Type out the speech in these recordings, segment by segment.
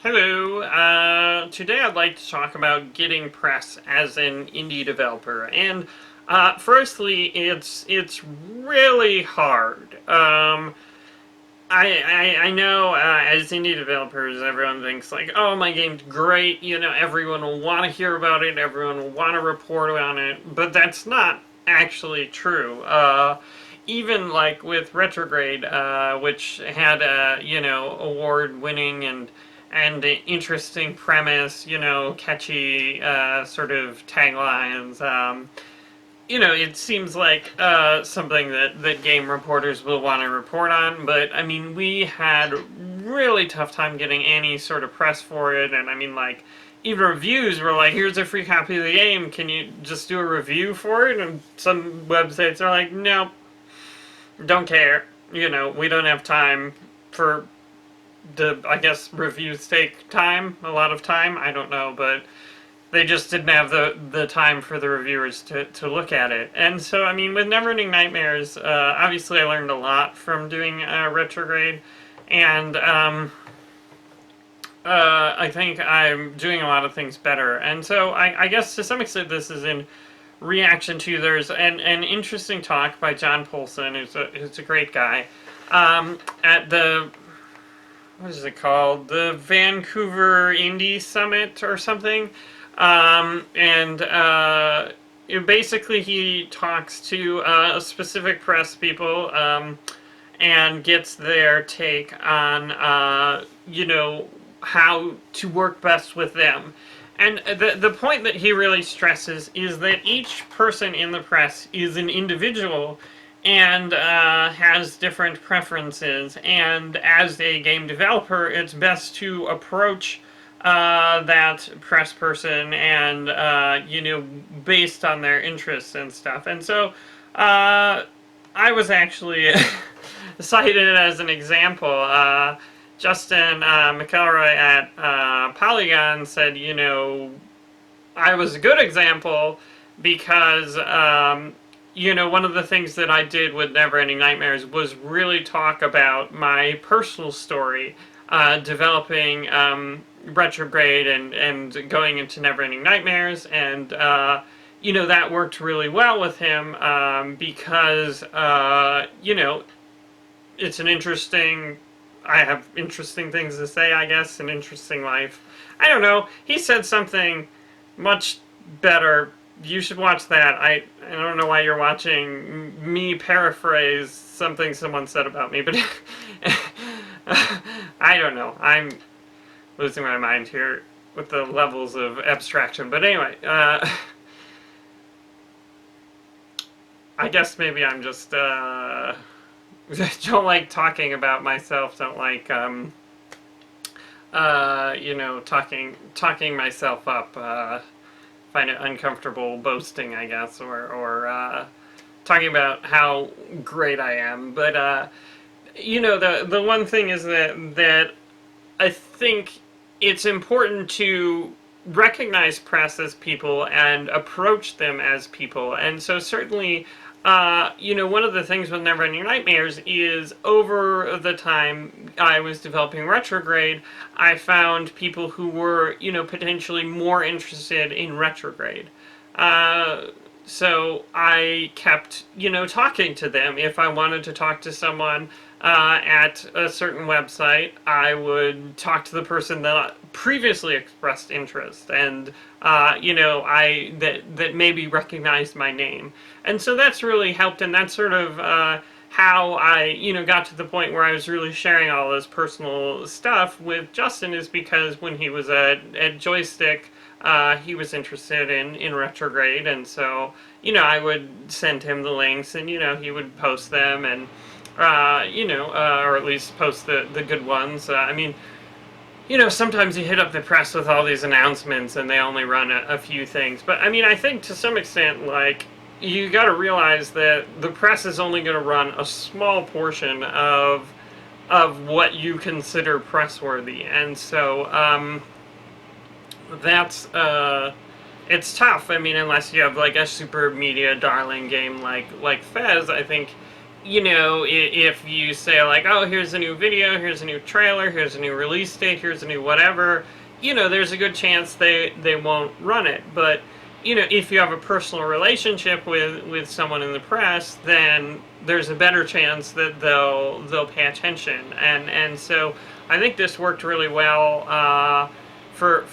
Hello. Today I'd like to talk about getting press as an indie developer, and firstly, it's really hard. I know as indie developers, everyone thinks like, oh, my game's great. Everyone will want to hear about it. Everyone will want to report on it, but that's not actually true. Even like with Retrograde, which had a award-winning and interesting premise, catchy sort of taglines. It seems like something that game reporters will want to report on, but I mean, we had really tough time getting any sort of press for it, and I mean, like, even reviews were like, here's a free copy of the game, can you just do a review for it? And some websites are like, nope, don't care, we don't have time for I guess reviews take time, a lot of time, I don't know, but they just didn't have the time for the reviewers to look at it. And so, I mean, with Neverending Nightmares, obviously I learned a lot from doing Retrograde, and I think I'm doing a lot of things better. And so I guess to some extent this is in reaction to, there's an interesting talk by John Polson, who's a great guy, at the what is it called? The Vancouver Indie Summit or something. And basically he talks to specific press people and gets their take on, how to work best with them. And the point that he really stresses is that each person in the press is an individual and has different preferences, and as a game developer, it's best to approach that press person and, based on their interests and stuff. And so, I was actually cited as an example. Justin McElroy at Polygon said, I was a good example because, one of the things that I did with Neverending Nightmares was really talk about my personal story, developing Retrograde and going into Neverending Nightmares, and that worked really well with him because it's an interesting. I have interesting things to say, I guess, an interesting life. I don't know. He said something much better. You should watch that. I don't know why you're watching me paraphrase something someone said about me, but I don't know. I'm losing my mind here with the levels of abstraction. But anyway, I guess maybe I'm just don't like talking about myself. Don't like talking myself up. Find it uncomfortable boasting, I guess, or talking about how great I am. But the one thing is that I think it's important to recognize press as people and approach them as people. And so certainly, one of the things with Neverending Nightmares is over the time I was developing Retrograde, I found people who were, potentially more interested in Retrograde. So I kept, talking to them. If I wanted to talk to someone at a certain website, I would talk to the person that previously expressed interest, and that maybe recognized my name, and so that's really helped, and that's sort of how I got to the point where I was really sharing all this personal stuff with Justin, is because when he was at Joystick, he was interested in Retrograde, and so I would send him the links, and he would post them, and or at least post the good ones. I mean, sometimes you hit up the press with all these announcements and they only run a few things. But I mean, I think to some extent, like, you got to realize that the press is only going to run a small portion of what you consider press-worthy. And so that's it's tough. I mean, unless you have like a super media darling game like Fez, I think if you say like, oh, here's a new video, here's a new trailer, here's a new release date, here's a new whatever, there's a good chance they won't run it. But if you have a personal relationship with someone in the press, then there's a better chance that they'll pay attention. And so I think this worked really well for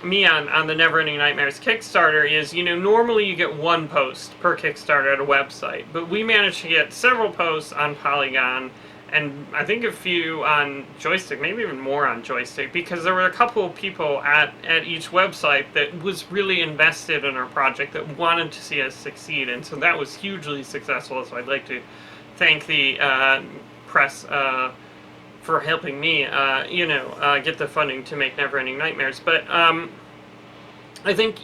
me on the Neverending Nightmares Kickstarter. Is normally you get one post per Kickstarter at a website, but we managed to get several posts on Polygon, and I think a few on Joystick, maybe even more on Joystick, because there were a couple of people at each website that was really invested in our project, that wanted to see us succeed, and so that was hugely successful. So I'd like to thank the press for helping me, get the funding to make Neverending Nightmares. But I think,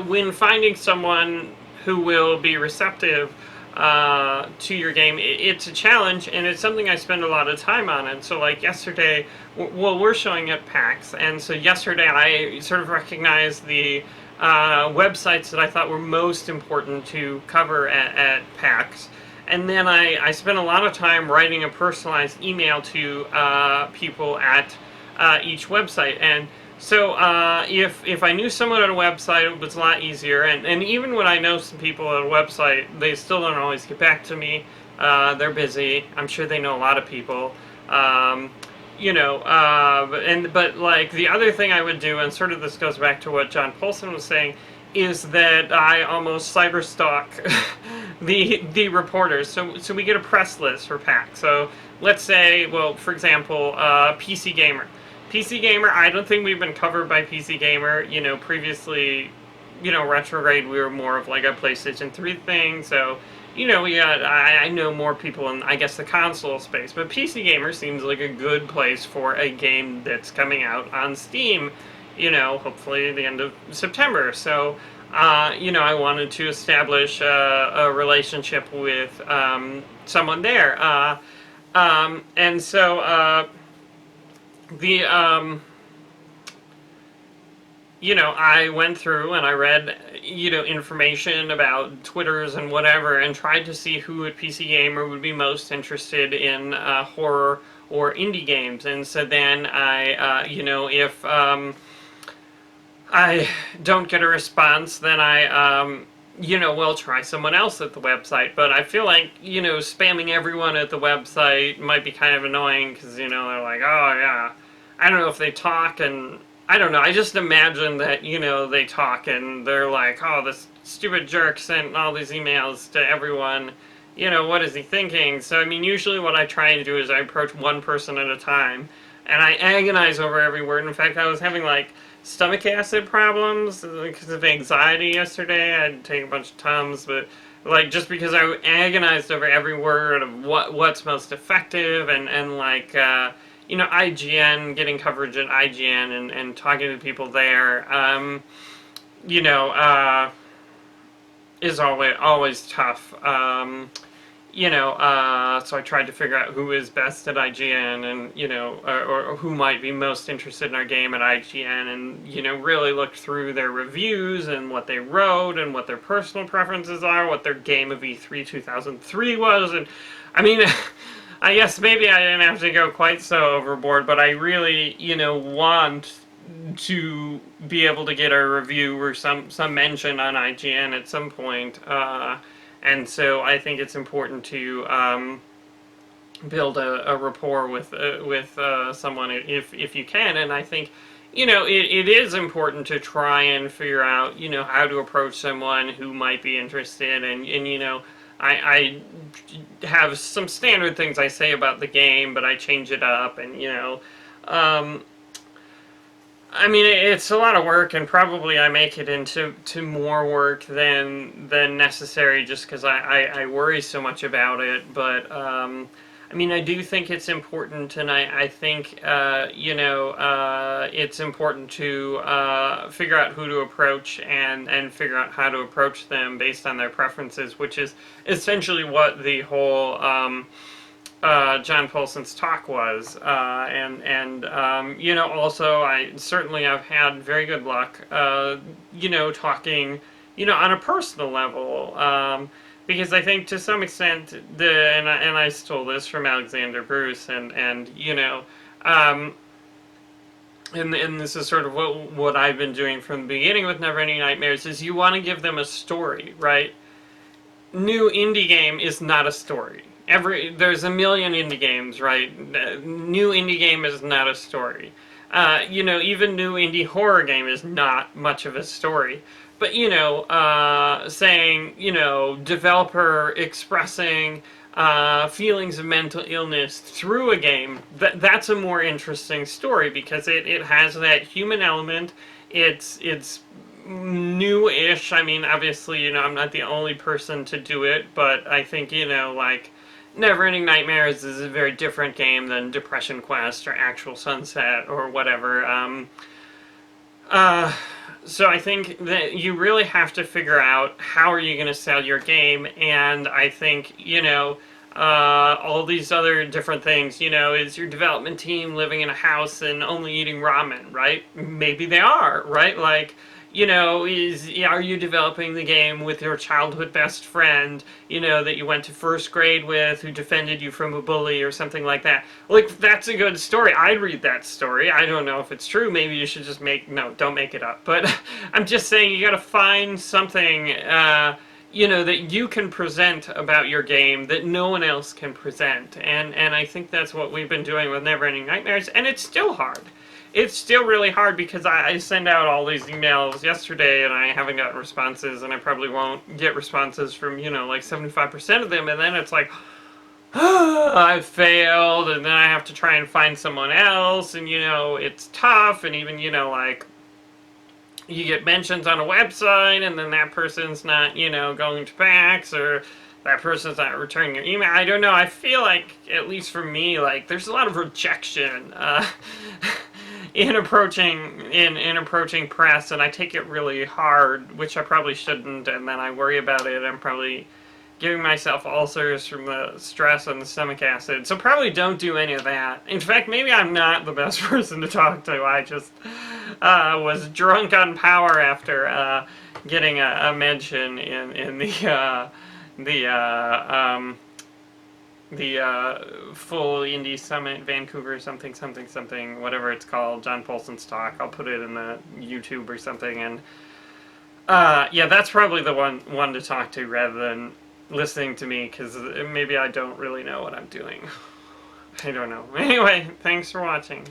when finding someone who will be receptive to your game, it's a challenge, and it's something I spend a lot of time on. And so, like yesterday, well, we're showing at PAX, and so yesterday I sort of recognized the websites that I thought were most important to cover at PAX. And then I spent a lot of time writing a personalized email to people at each website. And so if I knew someone at a website, it was a lot easier. And even when I know some people at a website, they still don't always get back to me. They're busy. I'm sure they know a lot of people. But like the other thing I would do, and sort of this goes back to what John Polson was saying, is that I almost cyberstalk the reporters. So we get a press list for PAX. So let's say, well, for example, PC Gamer. PC Gamer, I don't think we've been covered by PC Gamer. Previously, Retrograde, we were more of like a PlayStation 3 thing. So, I know more people in, I guess, the console space. But PC Gamer seems like a good place for a game that's coming out on Steam, hopefully at the end of September. So, I wanted to establish a relationship with someone there. And so, I went through and I read, information about Twitters and whatever, and tried to see who at PC Gamer would be most interested in horror or indie games. And so then I, if I don't get a response, then I, will try someone else at the website. But I feel like, spamming everyone at the website might be kind of annoying, because, they're like, oh, yeah. I don't know if they talk, and I don't know. I just imagine that, they talk and they're like, oh, this stupid jerk sent all these emails to everyone. What is he thinking? So, I mean, usually what I try and do is I approach one person at a time, and I agonize over every word. In fact, I was having, like, stomach acid problems because of anxiety yesterday. I had to take a bunch of Tums, but, like, just because I agonized over every word of what's most effective, and like, IGN, getting coverage at IGN, and talking to people there, is always tough. So I tried to figure out who is best at IGN, and, or who might be most interested in our game at IGN, and, really looked through their reviews and what they wrote and what their personal preferences are, what their game of E3 2003 was, and, I mean, I guess maybe I didn't have to go quite so overboard, but I really, want to be able to get a review or some mention on IGN at some point, and so I think it's important to build a rapport with someone if you can, and I think it is important to try and figure out how to approach someone who might be interested, and I have some standard things I say about the game, but I change it up, and I mean, it's a lot of work, and probably I make it into more work than necessary, just because I worry so much about it. But I mean, I do think it's important, and I think it's important to figure out who to approach, and figure out how to approach them based on their preferences, which is essentially what the whole John Polson's talk was, also I've had very good luck, talking, on a personal level, because I think to some extent and I stole this from Alexander Bruce, and um, and this is sort of what I've been doing from the beginning with Neverending Nightmares, is you want to give them a story, right? New indie game is not a story. There's a million indie games, right? New indie game is not a story. Even new indie horror game is not much of a story. But saying developer expressing feelings of mental illness through a game, that's a more interesting story because it has that human element. It's new-ish. I mean, obviously, I'm not the only person to do it, but I think, like, Neverending Nightmares is a very different game than Depression Quest or Actual Sunset or whatever. Uh, so I think that you really have to figure out how are you going to sell your game, and I think, all these other different things, is your development team living in a house and only eating ramen, right? Maybe they are, right? Like, are you developing the game with your childhood best friend, that you went to first grade with, who defended you from a bully or something like that? Like, that's a good story. I'd read that story. I don't know if it's true. Maybe you should just no, don't make it up. But I'm just saying you gotta find something, that you can present about your game that no one else can present. And I think that's what we've been doing with Neverending Nightmares, and it's still hard. It's still really hard because I send out all these emails yesterday and I haven't gotten responses, and I probably won't get responses from, like 75% of them, and then it's like, I failed, and then I have to try and find someone else, and, it's tough, and even, like, you get mentions on a website, and then that person's not, going to PAX, or that person's not returning your email. I don't know. I feel like, at least for me, like, there's a lot of rejection, in approaching press, and I take it really hard, which I probably shouldn't, and then I worry about it. I'm probably giving myself ulcers from the stress and the stomach acid, so probably don't do any of that. In fact, maybe I'm not the best person to talk to. I just was drunk on power after getting a mention in the full indie summit, Vancouver something, whatever it's called, John Polson's talk. I'll put it in the YouTube or something, and yeah, that's probably the one to talk to rather than listening to me, because maybe I don't really know what I'm doing. I don't know. Anyway, thanks for watching.